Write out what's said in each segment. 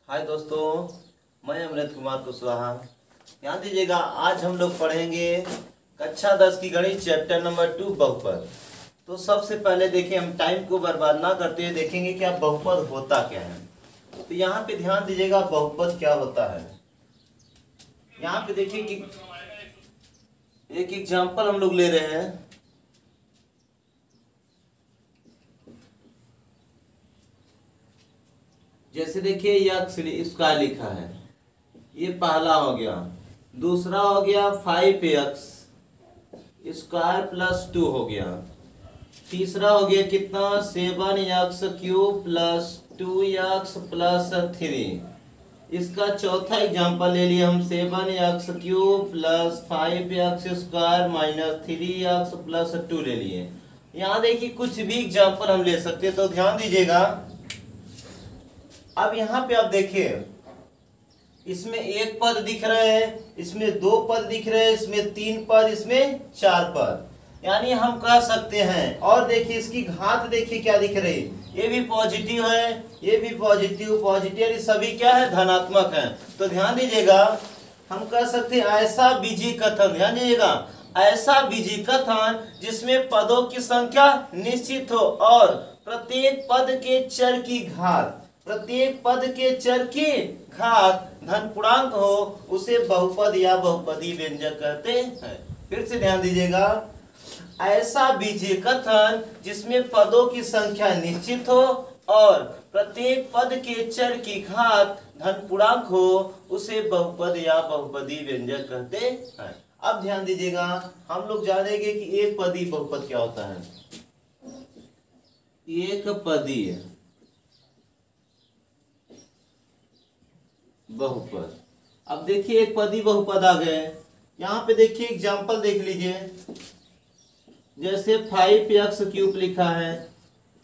हाय दोस्तों, मैं अमृत कुमार कुशवाहा। ध्यान दीजिएगा, आज हम लोग पढ़ेंगे कक्षा 10 की गणित चैप्टर नंबर 2 बहुपद। तो सबसे पहले देखिए, हम टाइम को बर्बाद ना करते हुए देखेंगे कि अब बहुपद होता क्या है। तो यहाँ पे ध्यान दीजिएगा, बहुपद क्या होता है। यहाँ पे देखिए कि एक एग्जाम्पल हम लोग ले रहे हैं। जैसे देखिए, यक्स स्क्वायर लिखा है, ये पहला हो गया। दूसरा हो गया 5x स्क्वायर प्लस 2 हो गया। तीसरा हो गया कितना, 7x cube plus 2x plus 3। इसका चौथा एग्जांपल ले लिया हम, 7x cube plus 5x square minus 3x plus 2 ले लिए। यहाँ देखिए कुछ भी एग्जांपल हम ले सकते हैं। तो ध्यान दीजिएगा, अब यहाँ पे आप देखिए, इसमें एक पद दिख रहे हैं, इसमें दो पद दिख रहे हैं, इसमें तीन पद, इसमें चार पद। यानी हम कह सकते हैं, और देखिए इसकी घात देखिए क्या दिख रही है, ये भी पॉजिटिव है, ये भी पॉजिटिव पॉजिटिव, ये सभी क्या है, धनात्मक है। तो ध्यान दीजिएगा, हम कह सकते हैं ऐसा बीजीय कथन, ध्यान दीजिएगा, ऐसा बीजीय कथन जिसमें पदों की संख्या निश्चित हो और प्रत्येक पद के चर की घात, प्रत्येक पद के चर की घात धन पूर्णांक हो, उसे बहुपद या बहुपदी व्यंजक कहते हैं। फिर से ध्यान दीजिएगा, ऐसा बीजीय कथन जिसमें पदों की संख्या निश्चित हो और प्रत्येक पद के चर की घात धन पूर्णांक हो, उसे बहुपद या बहुपदी व्यंजक कहते हैं। अब ध्यान दीजिएगा, हम लोग जानेंगे कि एक पदी बहुपद क्या होता है। एक पदी बहुपद। अब देखिए एक पदी बहुपद आ गए। यहाँ पे देखिए एग्जांपल देख लीजिए, जैसे 5x क्यूब लिखा है,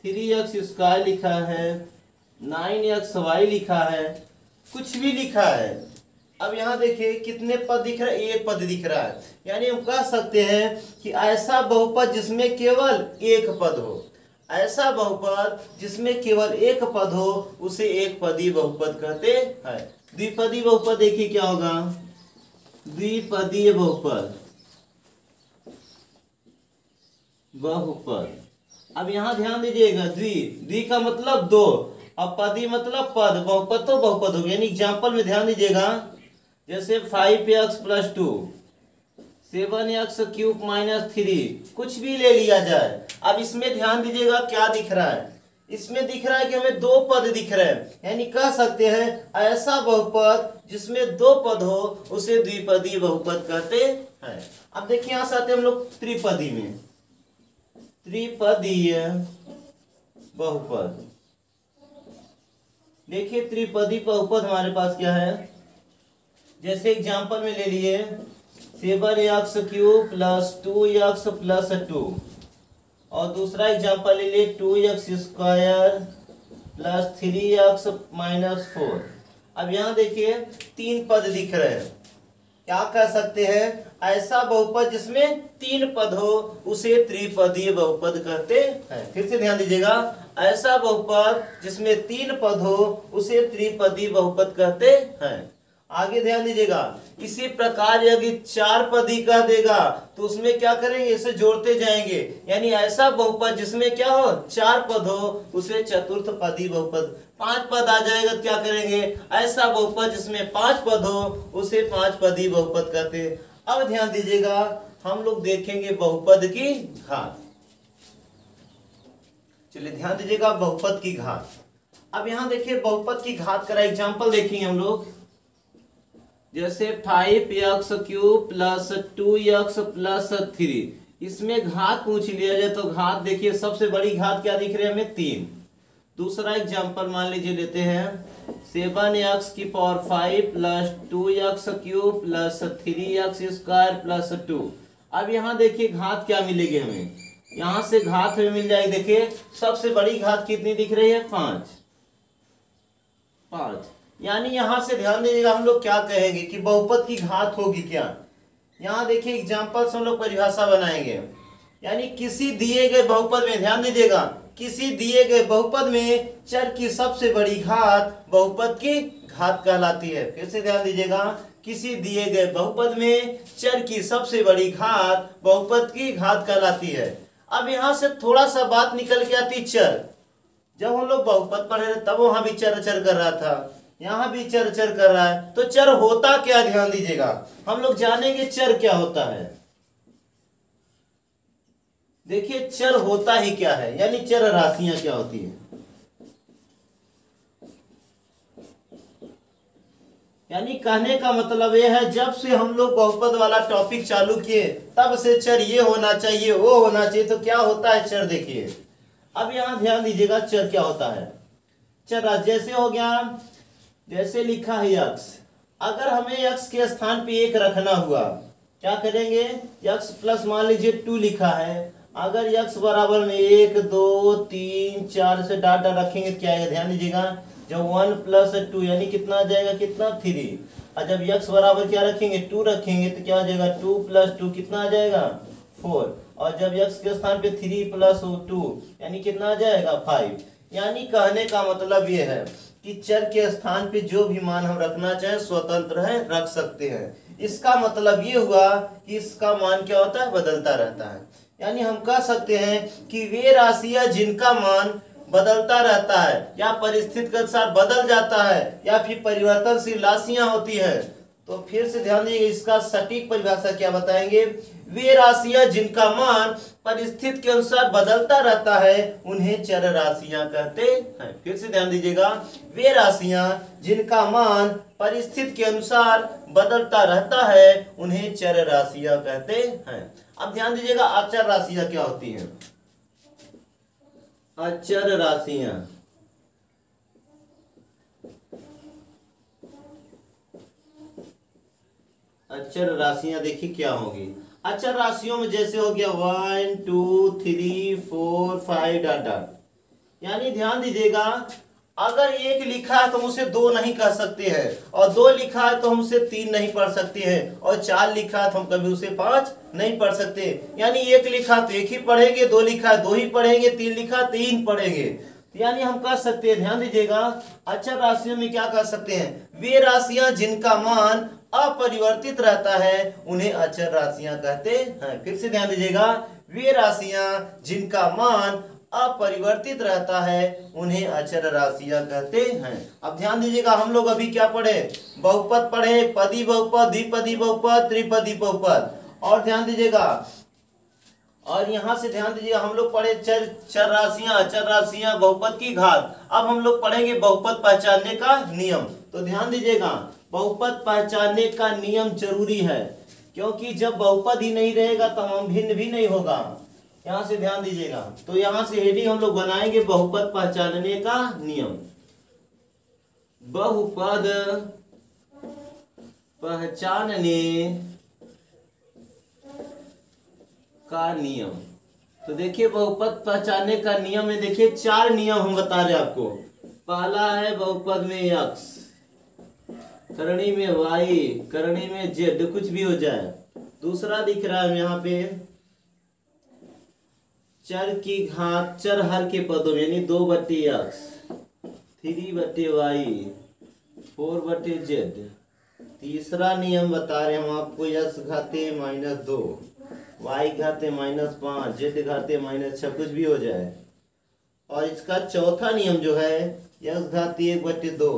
3x स्क्वायर लिखा है, 9xy लिखा है, कुछ भी लिखा है। अब यहाँ देखिए कितने पद दिख रहे हैं, एक पद दिख रहा है। यानी हम कह सकते हैं कि ऐसा बहुपद जिसमें केवल एक पद हो, ऐसा बहुपद जिसमें केवल एक पद हो, उसे एक पदी बहुपद कहते हैं। द्विपदी बहुपद देखिए क्या होगा, द्विपदीय बहुपद, बहुपद। अब यहां ध्यान दीजिएगा, द्वि का मतलब दो, अब पदी मतलब पद, बहुपद तो बहुपद हो गया। यानी एग्जाम्पल में ध्यान दीजिएगा, जैसे 5x plus 2, 7x cube minus 3, कुछ भी ले लिया जाए। अब इसमें ध्यान दीजिएगा क्या दिख रहा है, इसमें दिख रहा है कि हमें दो पद दिख रहे हैं। यानी कह सकते हैं ऐसा बहुपद जिसमें दो पद हो, उसे द्विपदी बहुपद कहते हैं। अब देखिए यहां से आते हम लोग त्रिपदी में, त्रिपदीय बहुपद। देखिए त्रिपदी बहुपद हमारे पास क्या है, जैसे एग्जांपल में ले लिए 7x cube plus 2x plus 2, और दूसरा एग्जांपल ले लिए 2x square plus 3x minus 4। अब यहाँ देखिए तीन पद दिख रहे हैं, क्या कह सकते हैं, ऐसा बहुपद जिसमें तीन पद हो, उसे त्रिपदीय बहुपद कहते हैं। फिर से ध्यान दीजिएगा, ऐसा बहुपद जिसमें तीन पद हो, उसे त्रिपदीय बहुपद कहते हैं। आगे ध्यान दीजिएगा, इसी प्रकार यदि चार पदी कह देगा तो उसमें क्या करेंगे, इसे जोड़ते जाएंगे। यानी ऐसा बहुपद जिसमें क्या हो, चार पद हो, उसे चतुर्थ पदी बहुपद। पांच पद आ जाएगा तो क्या करेंगे, ऐसा बहुपद जिसमें पांच पद हो, उसे पांच पदी बहुपद कहते। अब ध्यान दीजिएगा, हम लोग देखेंगे बहुपद की घात। चलिए ध्यान दीजिएगा, बहुपद की घात। अब यहाँ देखिए बहुपद की घात का एग्जाम्पल देखेंगे हम लोग, जैसे 5x cube plus 2x plus 3। इसमें घात पूछ लिया जाए तो घात देखिए, सबसे बड़ी घात क्या दिख रही है हमें, 3। दूसरा एग्जांपल मान लीजिए लेते हैं, 7x की power 5 plus 2x cube plus 3x square plus 2। अब यहाँ देखिए घात क्या मिलेगी हमें, यहाँ से घात हमें मिल जाएगी। देखिए सबसे बड़ी घात कितनी दिख रही है, 5। यानी यहां से ध्यान दीजिएगा, हम लोग क्या कहेंगे कि बहुपद की घात होगी क्या। यहाँ देखिए एग्जाम्पल से हम लोग परिभाषा बनाएंगे, यानी किसी दिए गए बहुपद में ध्यान दीजिएगा किसी दिए गए बहुपद में चर की सबसे बड़ी घात बहुपद की घात कहलाती है। फिर से ध्यान दीजिएगा, किसी दिए गए बहुपद में चर की सबसे बड़ी घात बहुपद की घात कहलाती है। अब यहां से थोड़ा सा बात निकल के आती चर। जब हम लोग बहुपद पढ़ रहे तब वहां भी चर चर कर रहा था, यहां भी चर चर कर रहा है। तो चर होता क्या, ध्यान दीजिएगा, हम लोग जानेंगे चर क्या होता है। देखिए चर होता ही क्या है, यानी चर राशियां क्या होती है। यानी कहने का मतलब यह है, जब से हम लोग बहुपद वाला टॉपिक चालू किए तब से चर ये होना चाहिए वो होना चाहिए। तो क्या होता है चर, देखिए अब यहां ध्यान दीजिएगा चर क्या होता है। चर जैसे हो गया, जैसे लिखा है यक्स, अगर हमें यक्स के स्थान पे एक रखना हुआ क्या करेंगे, यक्स प्लस मान लीजिए 2 लिखा है, अगर यक्स बराबर में 1 2 3 4 से डाट रखेंगे क्या आएगा, ध्यान दीजिएगा, जब 1 प्लस 2 यानी कितना आ जाएगा, कितना 3। और जब यक्स बराबर क्या रखेंगे 2 रखेंगे तो क्या हो जाएगा 2 प्लस 2 कितना आ जाएगा 4। और जब यक्स के स्थान पे 3 प्लस 2 यानी कितना आ जाएगा 5। यानी कहने का मतलब ये है कि चर के स्थान पे जो भी मान हम रखना चाहे स्वतंत्र है, रख सकते हैं। इसका मतलब ये हुआ कि इसका मान क्या होता है, बदलता रहता है। यानी हम कह सकते हैं कि वे राशियां जिनका मान बदलता रहता है या परिस्थिति के अनुसार बदल जाता है या फिर परिवर्तनशील राशियां होती है। तो फिर से ध्यान दीजिए, इसका सटीक परिभाषा क्या बताएंगे, वे राशियां जिनका मान परिस्थिति के अनुसार बदलता रहता है उन्हें चर राशियां कहते हैं। फिर से ध्यान दीजिएगा, वे राशियां जिनका मान परिस्थिति के अनुसार बदलता रहता है उन्हें चर राशियां कहते हैं। अब ध्यान दीजिएगा, अचर राशियां क्या होती हैं। अचर राशियां, अचर राशियां देखिए क्या होगी। अचर राशियों में जैसे हो गया 1 2 3 4 5 डॉट डॉट। यानी ध्यान दीजिएगा, अगर 1 लिखा है तो हम उसे 2 नहीं कह सकते हैं, और 2 लिखा है तो हम उसे 3 नहीं पढ़ सकते हैं, और 4 लिखा है तो हम कभी उसे 5 नहीं पढ़ सकते। यानी 1 लिखा तो 1 ही पढ़ेंगे, 2 लिखा है 2 ही पढ़ेंगे, 3 लिखा 3 पढ़ेंगे। यानी हम कह सकते हैं, ध्यान दीजिएगा, अचर राशियों में क्या कह सकते हैं, वे राशियां जिनका मान अपरिवर्तित रहता है उन्हें अचर राशियां कहते हैं। फिर से ध्यान दीजिएगा, वे राशियां जिनका मान अपरिवर्तित रहता है उन्हें अचर राशियां कहते हैं। अब ध्यान दीजिएगा, हम लोग अभी क्या पढ़े, बहुपद पढ़े, पदी बहुपद, द्विपदी बहुपद, त्रिपदी बहुपद। और ध्यान दीजिएगा, और यहां से ध्यान दीजिएगा, हम लोग पढ़े चर राशियां, अचर राशियां, बहुपद की घात। अब हम लोग पढ़ेंगे बहुपद पहचानने का नियम। तो ध्यान दीजिएगा, बहुपद पहचानने का नियम जरूरी है, क्योंकि जब बहुपद ही नहीं रहेगा तो हम भिन्न भी नहीं होगा। यहां से ध्यान दीजिएगा, तो यहां से हेडिंग हम लोग बनाएंगे बहुपद पहचानने का नियम। बहुपद पहचानने का नियम। तो देखिए बहुपद पहचानने का नियम में देखिए 4 नियम हम बता रहे आपको। पहला है बहुपद में x, करणी में y, करणी में z, कुछ भी हो जाए। दूसरा दिख रहा है यहाँ पे चर की घात, चर हर के पदों में, यानी 2/x, 3/y, 4/z। तीसरा नियम बता रहे हम आपको, x घाते -2, y घाते -5, z घाते -6, कुछ भी हो जाए। और इसका चौथा नियम जो है, x घाते 1/2,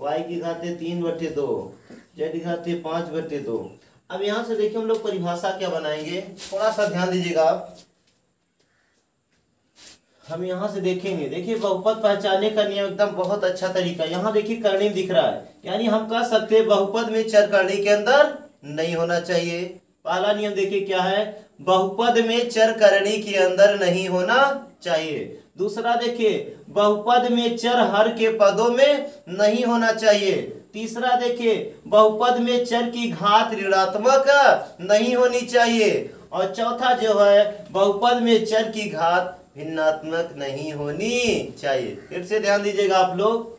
y की घाते 3/2, z घाते 5/2। अब यहां से देखिए हम लोग परिभाषा क्या बनाएंगे, थोड़ा सा ध्यान दीजिएगा। हम यहां से देखेंगे, देखिए बहुपद पहचानने का नियम एकदम बहुत अच्छा तरीका। यहाँ देखिए करणी दिख रहा है, यानी हम कह सकते हैं बहुपद में चर करणी के अंदर नहीं होना चाहिए। पहला नियम देखिए क्या है, बहुपद में चर करणी के अंदर नहीं होना चाहिए। दूसरा देखिए, बहुपद में चर हर के पदों में नहीं होना चाहिए। तीसरा देखिए, बहुपद में चर की घात ऋणात्मक नहीं होनी चाहिए। और चौथा जो है, बहुपद में चर की घात भिन्नात्मक नहीं होनी चाहिए। फिर से ध्यान दीजिएगा आप लोग,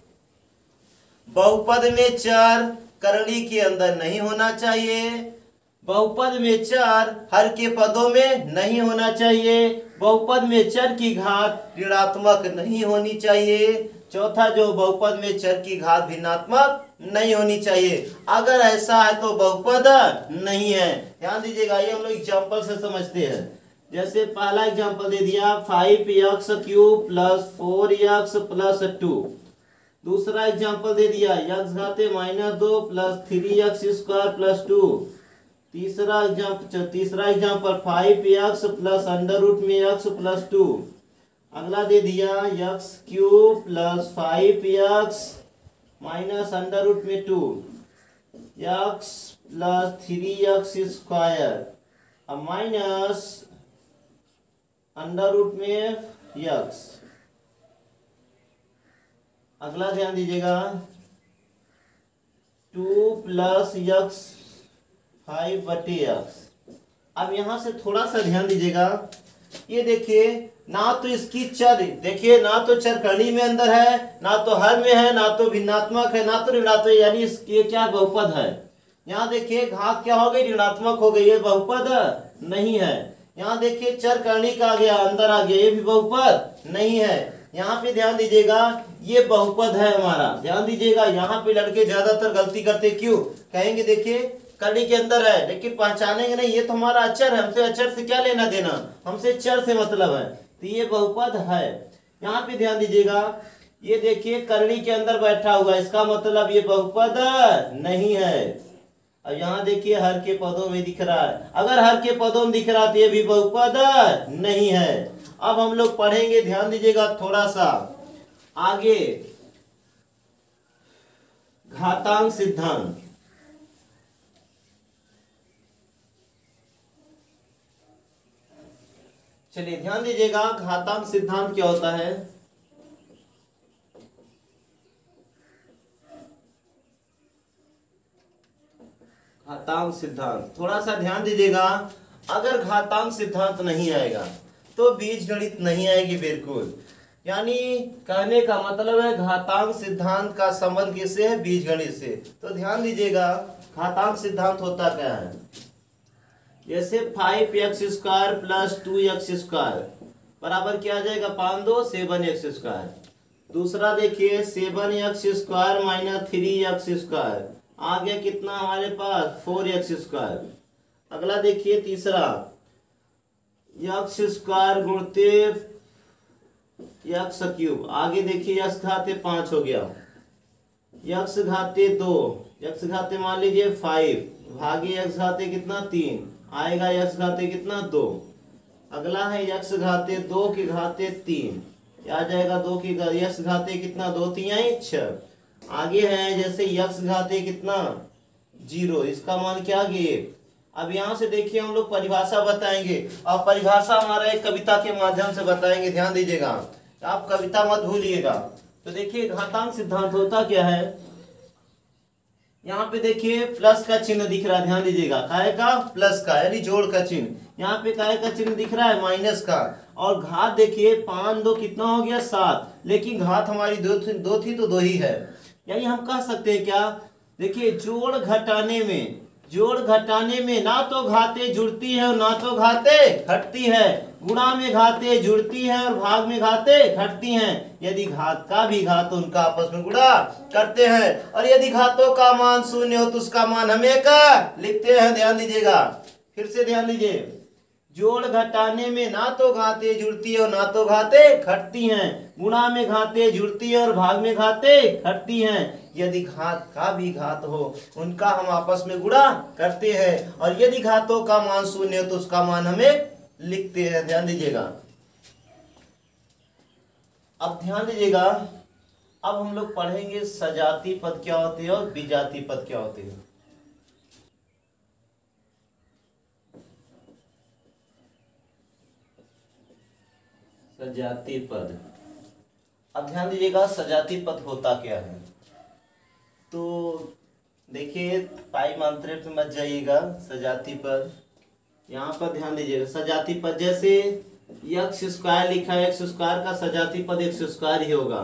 बहुपद में चर करणी के अंदर नहीं होना चाहिए, बहुपद में चर हर के पदों में नहीं होना चाहिए, बहुपद में चर की घात ऋणात्मक नहीं होनी चाहिए। चौथा जो बहुपद में चर की घात भिन्नात्मक नहीं होनी चाहिए। अगर ऐसा है तो बहुपद नहीं है। ध्यान दीजिएगा, ये हम लोग एग्जाम्पल से समझते हैं। जैसे पहला एग्जाम्पल दे दिया 5x³ प्लस 4x प्लस 2। दूसरा एग्जाम्पल दे दिया x घाते -2 प्लस 3x² प्लस 2। तीसरा example 5x plus √x plus 2। अगला दे दिया x³ plus 5x minus √2 x plus 3x² अब माइनस √x। अगला ध्यान दीजिएगा 2 प्लस x 5/x। अब यहां से थोड़ा सा ध्यान दीजिएगा, ये देखिए ना तो इसकी चर, देखिए ना तो चर कड़ी में अंदर है, ना तो हर में है, ना तो भिन्नात्मक है, ना तो ऋणात्मक, यानी ये क्या बहुपद है। यहाँ देखिए घात क्या हो गई, ऋणात्मक हो गई, ये बहुपद नहीं है। यहाँ देखिए चर कर्णिक आ गया, अंदर आ गया, ये भी बहुपद नहीं है। यहाँ पे ध्यान दीजिएगा ये बहुपद है हमारा। ध्यान दीजिएगा यहाँ पे लड़के ज्यादातर गलती करते, क्यों कहेंगे देखिए कड़ी के अंदर है, लेकिन पहचानेंगे नहीं, ये तो हमारा अक्षर है, हमसे अक्षर से क्या लेना देना, हमसे चर से मतलब है, तो ये बहुपद है। यहाँ पे ध्यान दीजिएगा, ये देखिए करणी के अंदर बैठा हुआ, इसका मतलब ये बहुपद नहीं है। अब यहाँ देखिए हर के पदों में दिख रहा है, अगर हर के पदों में दिख रहा तो ये भी बहुपद नहीं है। अब हम लोग पढ़ेंगे, ध्यान दीजिएगा थोड़ा सा आगे, घातांक सिद्धांत। चलिए ध्यान दीजिएगा घातांक सिद्धांत क्या होता है। घातांक सिद्धांत थोड़ा सा ध्यान दीजिएगा, अगर घातांक सिद्धांत नहीं आएगा तो बीजगणित नहीं आएगी बिल्कुल। यानी कहने का मतलब है घातांक सिद्धांत का संबंध किससे है, बीजगणित से। तो ध्यान दीजिएगा घातांक सिद्धांत होता क्या है, जैसे 5x² प्लस 2x² बराबर क्या आ जाएगा, 5 2 7x²। दूसरा देखिए 7x² माइनस 3x², आ गया कितना हमारे पास 4x²। अगला देखिए तीसरा x² गुणते x³, आगे देखिए x घाते 5 हो गया, x घाते 2, x घाते मान लीजिए 5 भागे x घाते कितना 3 आएगा, x घाते कितना 2। अगला है x घाते 2 के घाते 3, आ जाएगा 2 की x घाते कितना 2 3 6। आगे है जैसे x घाते कितना 0, इसका मान क्या गया 1। अब यहाँ से देखिए हम लोग परिभाषा बताएंगे, और परिभाषा हमारा एक कविता के माध्यम से बताएंगे। ध्यान दीजिएगा, आप कविता मत भूलिएगा। तो देखिए घातांक सिद्धांत होता क्या है, यहाँ पे देखिए प्लस का चिन्ह दिख रहा है, ध्यान दीजिएगा काय का प्लस का यानी जोड़ का चिन्ह, यहाँ पे काय का चिन्ह दिख रहा है माइनस का, और घात देखिए 5 2 कितना हो गया 7, लेकिन घात हमारी दो थी तो 2 ही है। यानी हम कह सकते हैं क्या, देखिए जोड़ घटाने में ना तो घाते जुड़ती है और ना तो घाते घटती है, गुणा में घाते जुड़ती है और भाग में घाते घटती हैं। यदि घात का भी घात तो उनका आपस में गुणा करते हैं, और यदि घातों का मान 0 हो तो उसका मान हम 1 लिखते हैं। ध्यान दीजिएगा, फिर से ध्यान दीजिए, जोड़ घटाने में ना तो घाते जुड़ती है और ना तो घाते घटती हैं, गुणा में घाते जुड़ती है और भाग में घाते घटती हैं। यदि घात का भी घात हो उनका हम आपस में गुणा करते हैं, और यदि घातों का मान 0 हो तो उसका मान हमें लिखते हैं। ध्यान दीजिएगा, अब ध्यान दीजिएगा, अब हम लोग पढ़ेंगे सजाती पद क्या होते हैं और विजाती पद क्या होते हैं। सजाती पद, अब ध्यान दीजिएगा सजाती पद होता क्या है। तो देखिए पाई मात्रा में मत जाइएगा, सजाती पद यहाँ पर ध्यान दीजिएगा। सजाती पद जैसे x² लिखा है, x² का सजाती पद x² ही होगा।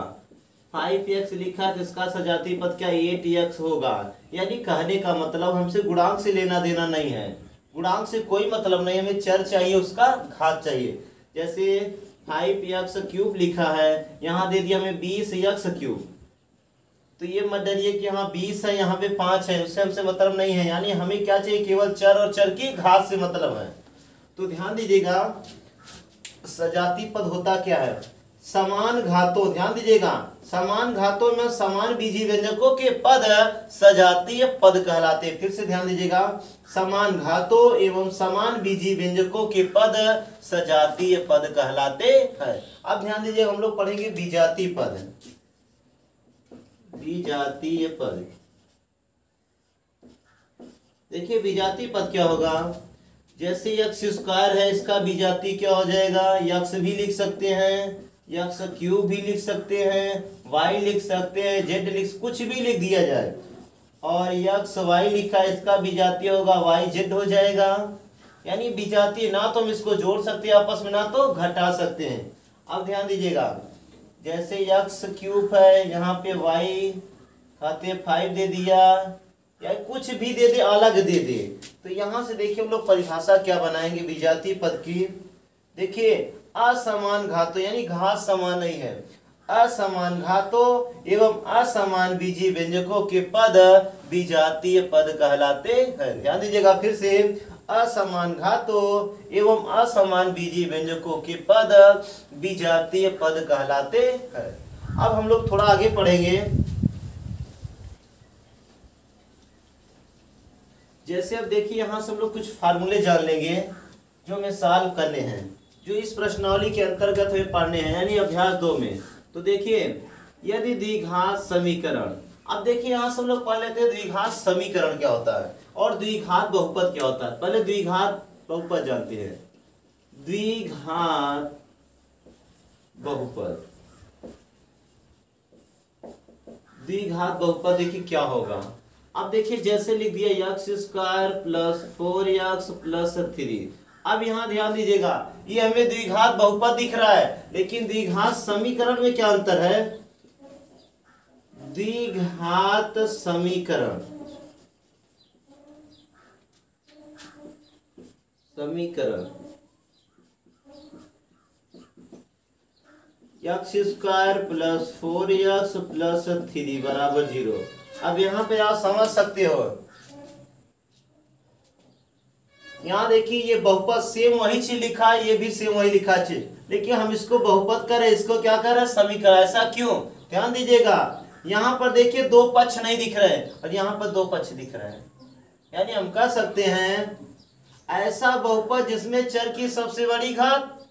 5x लिखा है तो इसका सजाती पद क्या 8x होगा। यानी कहने का मतलब हमसे गुणांक से लेना देना नहीं है, गुणांक से कोई मतलब नहीं, हमें चर चाहिए उसका घात चाहिए। जैसे 5x³ लिखा है, यहाँ दे दिया हमें 20x³। तो ये मत डरिए कि यहाँ 20 है यहाँ पे 5 है, उससे हमसे मतलब नहीं है। यानी हमें क्या चाहिए, केवल चर और चर की घात से मतलब है। तो ध्यान दीजिएगा, सजातीय पद होता क्या है, समान घातों, ध्यान दीजिएगा, समान घातों में समान बीजी व्यंजकों के पद सजातीय पद कहलाते। फिर से ध्यान दीजिएगा, समान घातों एवं समान बीजी व्यंजकों के पद सजातीय पद कहलाते हैं। अब ध्यान दीजिए, हम लोग पढ़ेंगे विजातीय पद। विजातीय पद, देखिए विजातीय पद क्या होगा, जैसे x² है, इसका विजातीय क्या हो जाएगा, x भी लिख सकते हैं, x³ भी लिख सकते हैं, y लिख सकते हैं, z लिख, कुछ भी लिख दिया जाए। और xy लिखा है, इसका विजातीय होगा yz हो जाएगा। यानी विजातीय ना तो हम इसको जोड़ सकते हैं आपस में, ना तो घटा सकते हैं। अब ध्यान दीजिएगा, जैसे x³ है, यहाँ पे y खाते 5 दे दिया, या कुछ भी दे दे, अलग दे दे, तो यहाँ से देखिए हम लोग परिभाषा क्या बनाएंगे विजातीय पद की। देखिए असमान घातों, यानी घात समान नहीं है, असमान घातों एवं असमान बीजी व्यंजकों के पद विजातीय पद कहलाते हैं। ध्यान दीजिएगा फिर से, असमान घातों एवं असमान बीजी व्यंजकों के पद विजातीय पद कहलाते हैं। अब हम लोग थोड़ा आगे पढ़ेंगे, जैसे अब देखिए यहाँ से हम लोग कुछ फार्मूले जान लेंगे जो हमें सॉल्व करने हैं, जो इस प्रश्नावली के अंतर्गत हमें पढ़ने हैं, यानी अभ्यास 2 में। तो देखिए, यदि द्विघात समीकरण, अब देखिए यहाँ से हम लोग पढ़ लेते हैं द्विघात समीकरण क्या होता है और द्विघात बहुपद क्या होता है। पहले द्विघात बहुपद जानते हैं। द्विघात बहुपद, द्विघात बहुपद देखिए क्या होगा। अब देखिए जैसे लिख दिया x² + 4x + 3। अब यहाँ ध्यान दीजिएगा, ये हमें द्विघात बहुपद दिख रहा है, लेकिन द्विघात समीकरण में क्या अंतर है। द्विघात समीकरण, x² + 4x + 3 = 0। अब यहाँ पे आप समझ सकते हो, यहाँ देखिए ये बहुपद सेम वही चीज लिखा है, ये भी सेम वही लिखा है, लेकिन हम इसको बहुपद करें, इसको क्या कर रहे हैं, समीकरण। ऐसा क्यों, ध्यान दीजिएगा, यहाँ पर देखिए 2 पक्ष नहीं दिख रहे हैं और यहाँ पर 2 पक्ष दिख रहे हैं। यानी हम कह सकते हैं ऐसा बहुपद जिसमें चर की सबसे बड़ी घात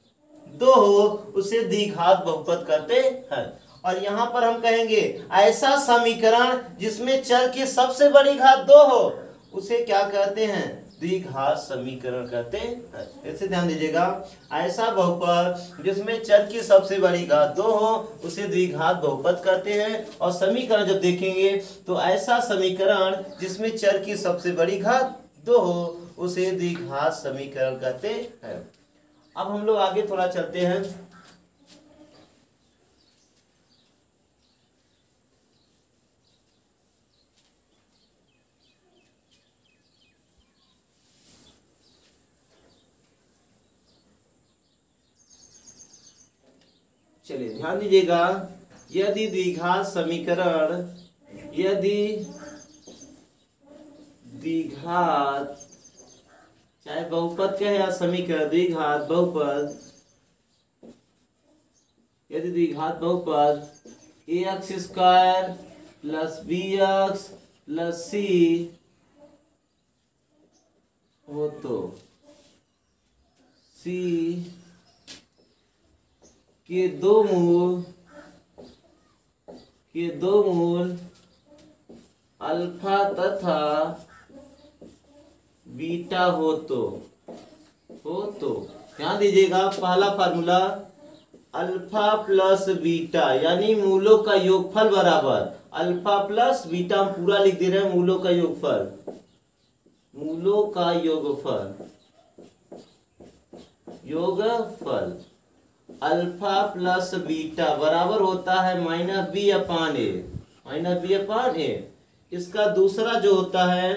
2 हो, उसे द्विघात बहुपद कहते हैं। और यहाँ पर हम कहेंगे ऐसा समीकरण जिसमें चर की सबसे बड़ी घात 2 हो, उसे क्या कहते हैं, द्विघात समीकरण कहते हैं। ऐसे ध्यान दीजिएगा, ऐसा बहुपद जिसमें चर की सबसे बड़ी घात 2 हो, उसे द्विघात बहुपद कहते हैं। और समीकरण जब देखेंगे तो ऐसा समीकरण जिसमें चर की सबसे बड़ी घात 2 हो, उसे द्विघात समीकरण कहते हैं। अब हम लोग आगे थोड़ा चलते हैं। चलिए ध्यान दीजिएगा, यदि द्विघात समीकरण, यदि द्विघात, चाहे बहुपद क्या है या समीकरण, द्विघात बहुपद, यदि द्विघात बहुपद ax² + bx + c हो तो c के दो मूल अल्फा तथा बीटा हो तो ध्यान दीजिएगा, पहला फार्मूला अल्फा + बीटा, यानी मूलों का योगफल बराबर अल्फा + बीटा, हम पूरा लिख दे रहे हैं, मूलों का योगफल, मूलों का योगफल अल्फा + बीटा बराबर होता है -b/a। इसका दूसरा जो होता है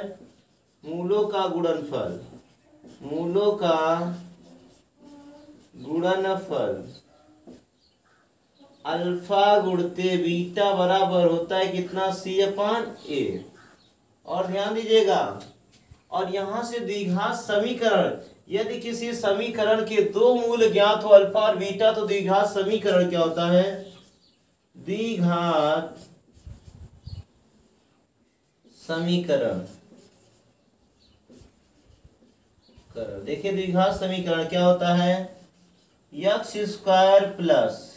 मूलों का गुणनफल, मूलों का गुणनफल अल्फा गुणते बीटा बराबर होता है कितना, C/A। और ध्यान दीजिएगा, और यहां से द्विघात समीकरण, यदि किसी समीकरण के दो मूल ज्ञात हो अल्फा और बीटा, तो द्विघात समीकरण क्या होता है, द्विघात समीकरण। देखिए द्विघात समीकरण क्या होता है, एक्स स्क्वायर प्लस,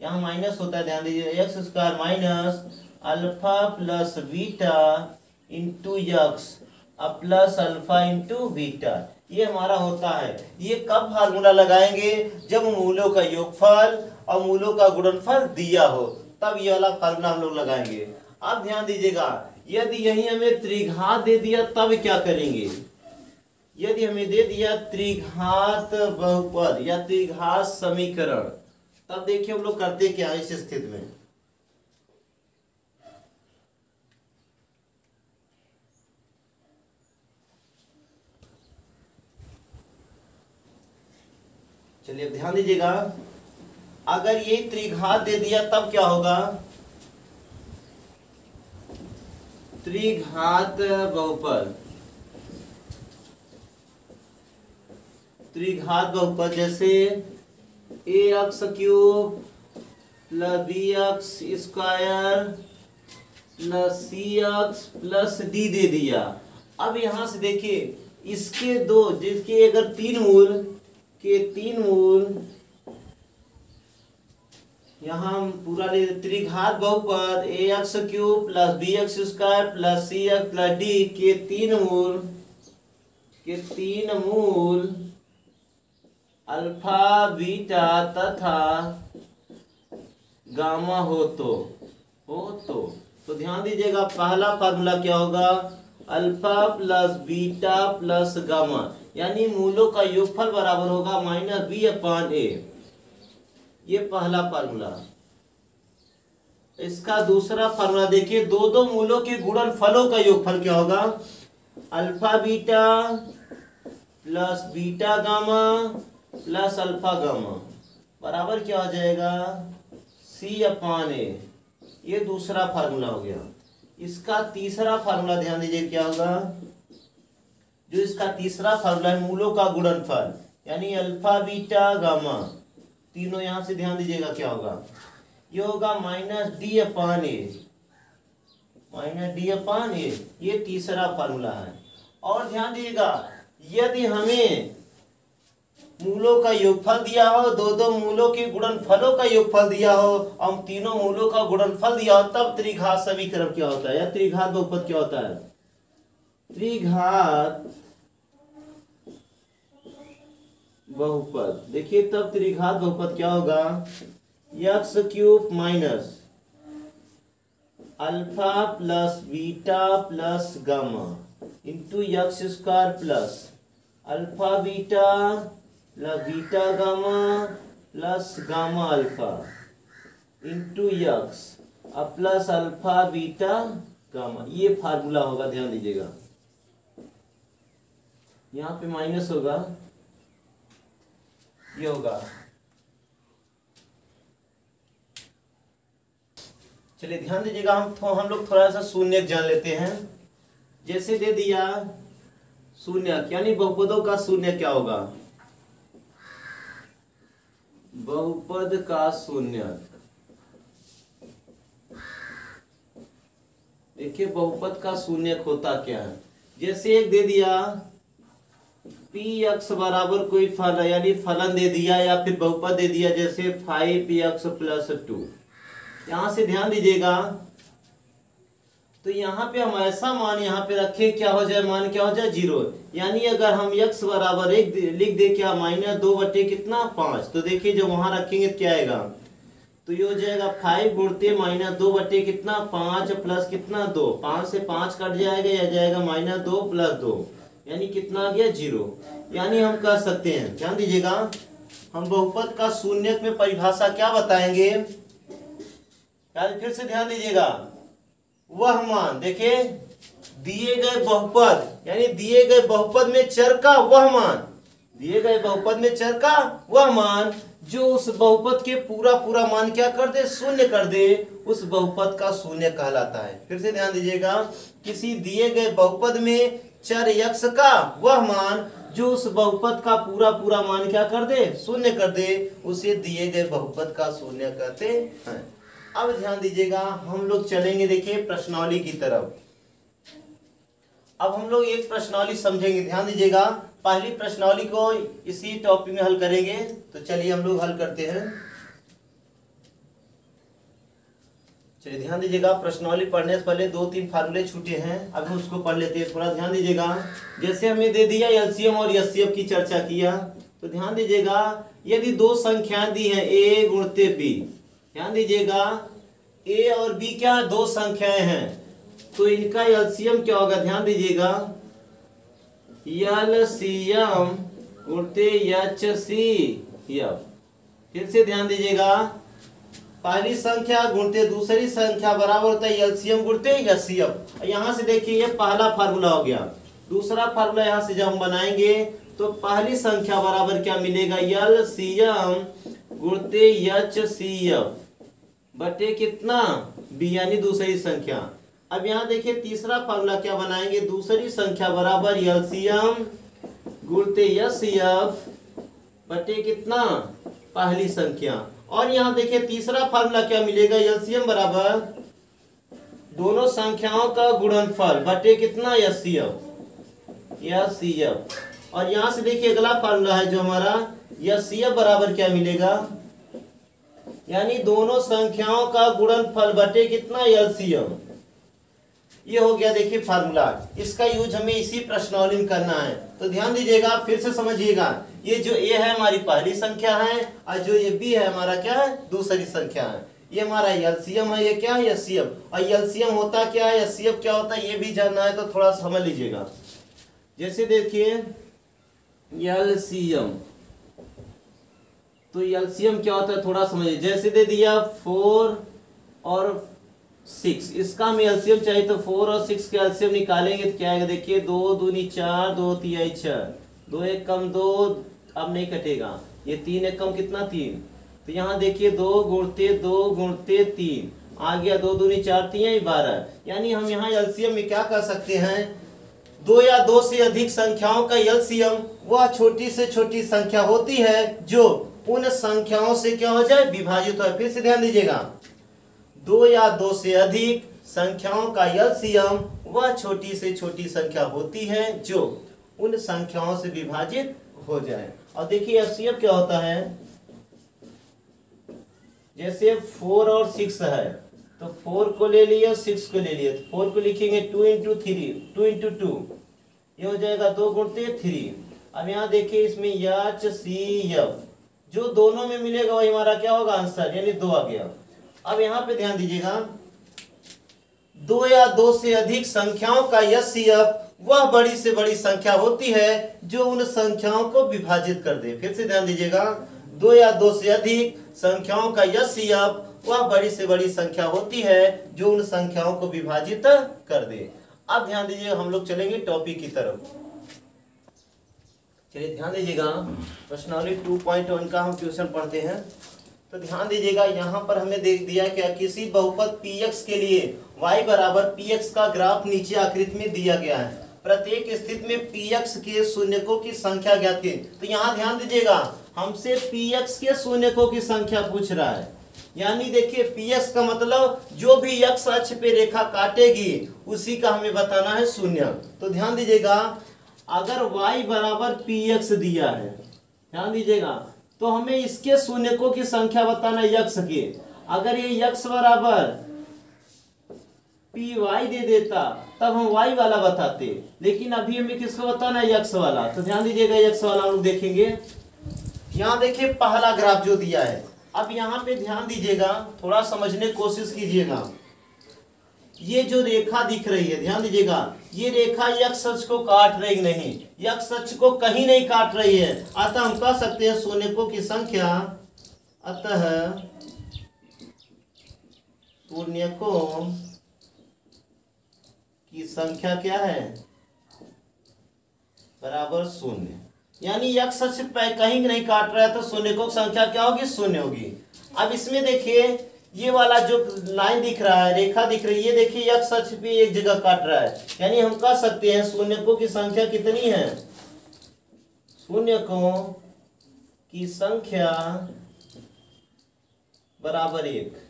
यहाँ माइनस होता है, ध्यान दीजिए, x square minus alpha plus beta into x plus alpha into beta, ये हमारा होता है। ये कब फार्मूला लगाएंगे, जब मूलों का योगफल और मूलों का गुणनफल दिया हो, तब ये वाला फार्मूला हम लोग लगाएंगे। अब ध्यान दीजिएगा, यदि यही हमें त्रिघात दे दिया तब क्या करेंगे, यदि हमें दे दिया त्रिघात बहुपद या त्रिघात समीकरण, तब देखिए हम लोग करते क्या इस स्थिति में। चलिए ध्यान दीजिएगा, अगर ये त्रिघात दे दिया तब क्या होगा, त्रिघात बहुपद, त्रिघात बहुपद जैसे ax cube plus bx square plus cx plus d दे दिया। अब यहां से देखिए, इसके दो, जिसके अगर तीन मूल के तीन मूल, यहां हम पूरा ले, त्रिघात बहुपद ax cube plus bx square plus cx plus d के तीन मूल अल्फा बीटा तथा गामा हो तो ध्यान दीजिएगा, पहला फार्मूला क्या होगा, alpha plus beta plus gamma, यानी मूलों का योगफल बराबर होगा -b/a। ये पहला फार्मूला। इसका दूसरा फार्मूला देखिए, दो मूलों के गुणनफलों का योगफल क्या होगा, alpha beta plus beta gamma plus alpha gamma बराबर क्या हो जाएगा, C/A। ये दूसरा फार्मूला हो गया। इसका तीसरा फार्मूला ध्यान दीजिए क्या होगा, जो इसका तीसरा फार्मूला है मूलों का गुणनफल, यानी अल्फा बीटा गामा, तीनों यहां से ध्यान दीजिएगा क्या होगा, ये होगा -D/A। ये तीसरा फार्मूला है। और ध्यान दीजिएगा, यदि हमें मूलों का योगफल दिया हो, दो मूलों के गुणनफलों का योगफल दिया हो, और तीनों मूलों का गुणनफल दिया हो, तब त्रिघात समीकरण क्या होता है, या त्रिघात बहुपद क्या होता है, त्रिघात बहुपद। देखिए तब त्रिघात बहुपद क्या होगा, x cube minus alpha plus beta plus gamma into x square plus alpha beta plus beta gamma plus gamma alpha into x plus alpha beta gamma, ये फार्मूला होगा। ध्यान दीजिएगा, यहाँ पे माइनस होगा, ये होगा। चलिए ध्यान दीजिएगा, हम लोग थोड़ा सा शून्य जान लेते हैं। जैसे दे दिया शून्य, यानी बहुपदों का शून्य क्या होगा, बहुपद का शून्य। देखिए बहुपद का शून्य होता क्या है, जैसे एक दे दिया px बराबर कोई फलन, यानी फलन दे दिया, या फिर बहुपद दे दिया जैसे 5px प्लस 2। यहां से ध्यान दीजिएगा, तो यहाँ पे हम ऐसा मान यहाँ पे रखे, क्या हो जाए, मान क्या हो जाए, 0। यानी अगर हम x बराबर 1 लिख दे, क्या -2 बटे कितना 5, तो देखिए जब वहां रखेंगे तो क्या आएगा, तो ये हो जाएगा 5 गुणते -2 बटे कितना 5 प्लस कितना 2, 5 से 5 कट जाएगा, या जाएगा -2 प्लस 2, यानी कितना आ गया 0। यानी हम कह सकते हैं, ध्यान दीजिएगा, हम बहुपद का शून्य में परिभाषा क्या बताएंगे, फिर से ध्यान दीजिएगा, वह मान, देखिए दिए गए बहुपद, यानी दिए गए बहुपद में चर का वह मान दिए गए बहुपद में चर का वह मान जो उस बहुपद के पूरा पूरा मान क्या कर दे, शून्य कर दे, उस बहुपद का शून्य कहलाता है। फिर से ध्यान दीजिएगा, किसी दिए गए बहुपद में चर x का वह मान जो उस बहुपद का पूरा पूरा मान क्या कर दे, शून्य कर दे, उसे दिए गए बहुपद का शून्य कहते हैं। अब ध्यान दीजिएगा, हम लोग चलेंगे देखिए प्रश्नावली की तरफ। अब हम लोग एक प्रश्नावली समझेंगे, ध्यान दीजिएगा। पहली प्रश्नावली को इसी टॉपिक में हल करेंगे, तो चलिए हम लोग हल करते हैं। चलिए ध्यान दीजिएगा, प्रश्नावली पढ़ने से पहले 2-3 फार्मूले छूटे हैं, अब हम उसको पढ़ लेते हैं। थोड़ा ध्यान दीजिएगा, जैसे हमें दे दिया एलसीएम और एचसीएफ की चर्चा किया, तो ध्यान दीजिएगा, यदि दो संख्याएं दी हैं ए गुणते बी, ध्यान दीजिएगा ए और बी क्या है, दो संख्याएं हैं, तो इनका एलसीएम क्या होगा, ध्यान दीजिएगा एलसीएम गुणते एचसीएफ। फिर से ध्यान दीजिएगा, पहली संख्या गुणते दूसरी संख्या बराबर होता है एलसीएम गुणते एचसीएफ। यहां से देखिए ये पहला फार्मूला हो गया। दूसरा फार्मूला यहां से जब हम बनाएंगे तो पहली संख्या बराबर क्या मिलेगा, एलसीएम गुणते एचसीएफ बटे कितना, बी यानी दूसरी संख्या। अब यहाँ देखिए तीसरा फार्मूला क्या बनाएंगे, दूसरी संख्या बराबर एलसीएम गुणते एचसीएफ बटे कितना, पहली संख्या। और यहाँ देखिए तीसरा फार्मूला क्या मिलेगा, एलसीएम बराबर दोनों संख्याओं का गुणनफल बटे कितना, एचसीएफ। और यहाँ से देखिए अगला फार्मूला है जो हमारा एचसीएफ बराबर क्या मिलेगा, यानी दोनों संख्याओं का गुणनफल बटे कितना, एलसीएम। ये हो गया देखिए फार्मूला, इसका यूज हमें इसी प्रश्नावली में करना है। तो ध्यान दीजिएगा, फिर से समझिएगा, ये जो ए है हमारी पहली संख्या है और जो ये बी है हमारा क्या है, दूसरी संख्या है। ये हमारा एलसीएम है, ये क्या है, एचसीएफ। और एलसीएम होता क्या है, एचसीएफ क्या होता है, ये भी जानना है तो थोड़ा समझ लीजिएगा। जैसे देखिए एलसीएम, तो एलसीएम क्या होता है थोड़ा समझिए। जैसे दे दिया 4 और 6, इसका हमें एलसीएम चाहिए, तो 4 और 6 के एलसीएम निकालेंगे तो क्या आएगा, देखिए 2 दूनी 4, 2 तिहाई 6, 2 एक कम 2, अब नहीं कटेगा, ये 3 एक कम कितना 3, तो यहाँ देखिए 2 गुणते 3 आ गया, 2 दूनी 4 तिहाई 12। यानी हम यहाँ एलसीएम में क्या कर सकते हैं, दो या दो से अधिक संख्याओं का एलसीएम वह छोटी से छोटी संख्या होती है जो उन संख्याओं से क्या हो जाए, विभाजित हो। फिर से ध्यान दीजिएगा, दो या दो से अधिक संख्याओं का एलसीएम वह छोटी से छोटी संख्या होती है जो उन संख्याओं से विभाजित हो जाए। और देखिए एचसीएफ क्या होता है, जैसे 4 और 6 है, तो 4 को ले लिए 6 को ले लिए, तो 4 को लिखेंगे 2 इंटू 2, ये हो जाएगा 2 गुणते 3। अब यहाँ देखिए इसमें एचसीएफ जो दोनों में मिलेगा वही हमारा क्या होगा, आंसर, यानी 2 आ गया। अब यहाँ पे ध्यान दीजिएगा, दो या दो से अधिक संख्याओं का एचसीएफ वह बड़ी से बड़ी संख्या होती है जो उन संख्याओं को विभाजित कर दे। फिर से ध्यान दीजिएगा, दो या दो से अधिक संख्याओं का एचसीएफ वह बड़ी से बड़ी संख्या होती है जो उन संख्याओं को विभाजित कर दे। अब ध्यान दीजिएगा, हम लोग चलेंगे टॉपिक की तरफ। चलिए ध्यान दीजिएगा, प्रश्नावली 2.1 का हम क्वेश्चन पढ़ते हैं। तो ध्यान दीजिएगा, यहाँ पर हमें देख दिया क्या, किसी बहुपद px के लिए y बराबर px का ग्राफ नीचे आकृति में दिया गया है। प्रत्येक स्थिति में px के शून्यकों की संख्या ज्ञात की। तो यहाँ ध्यान दीजिएगा, हमसे px के शून्यकों की संख्या पूछ रहा है, यानी देखिए px का मतलब जो भी x अक्ष पे रेखा काटेगी उसी का हमें बताना है शून्य। तो ध्यान दीजिएगा, अगर y बराबर px दिया है, ध्यान दीजिएगा, तो हमें इसके शून्यकों की संख्या बताना है यक्ष की। अगर ये यक्ष बराबर पी वाई दे देता तब हम y वाला बताते, लेकिन अभी हमें किसको बताना है, यक्ष वाला। तो ध्यान दीजिएगा, यक्ष वाला हम लोग देखेंगे। यहाँ देखिए पहला ग्राफ जो दिया है, अब यहाँ पे ध्यान दीजिएगा, थोड़ा समझने की कोशिश कीजिएगा। ये जो रेखा दिख रही है, ध्यान दीजिएगा, ये रेखा एक्स अक्ष को काट रही नहीं, एक्स अक्ष को कहीं नहीं काट रही है, अतः हम कह सकते हैं शून्यकों की संख्या, अतः शून्यकों की संख्या क्या है, बराबर 0। यानी यक्स अक्ष पे कहीं नहीं काट रहा है तो शून्यकों की संख्या क्या होगी, शून्य होगी। अब इसमें देखिए ये वाला जो लाइन दिख रहा है, रेखा दिख रही है, ये देखिए यक्स अक्ष पे एक जगह काट रहा है, यानी हम कह सकते हैं शून्यकों की संख्या कितनी है, शून्यकों की संख्या बराबर 1।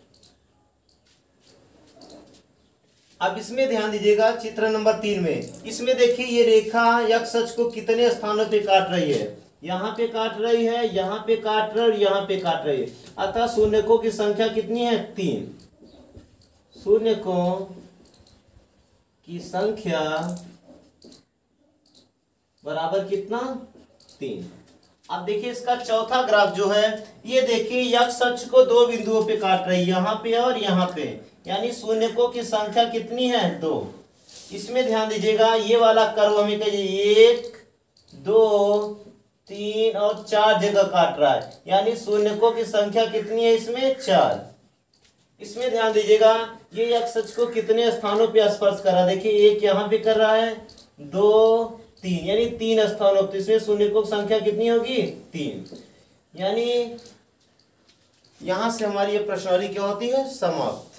अब इसमें ध्यान दीजिएगा चित्र नंबर 3 में, इसमें देखिए ये रेखा यक्स अक्ष को कितने स्थानों पे काट रही है, यहाँ पे काट रही है, यहाँ पे काट रही है और यहाँ पे काट रही है, अतः शून्यकों की संख्या कितनी है, 3। शून्यकों की संख्या बराबर कितना, 3। अब देखिए इसका चौथा ग्राफ जो है, ये देखिए यक्स अक्ष को दो बिंदुओं पे काट रही है, यहाँ पे और यहाँ पे, यानी शून्यकों की संख्या कितनी है, 2। इसमें ध्यान दीजिएगा ये वाला कर्व हमें कहिए 1 2 3 और 4 जगह काट रहा है, यानी शून्यकों की संख्या कितनी है इसमें, 4। इसमें ध्यान दीजिएगा ये यक्स अक्ष को कितने स्थानों पे स्पर्श कर रहा है, देखिए 1 यहाँ पे कर रहा है, 2 3, यानी 3 स्थानों पे, इसमें शून्यकों की संख्या कितनी होगी, 3। यानी यहां से हमारी ये प्रश्नावली क्या होती है, समाप्त।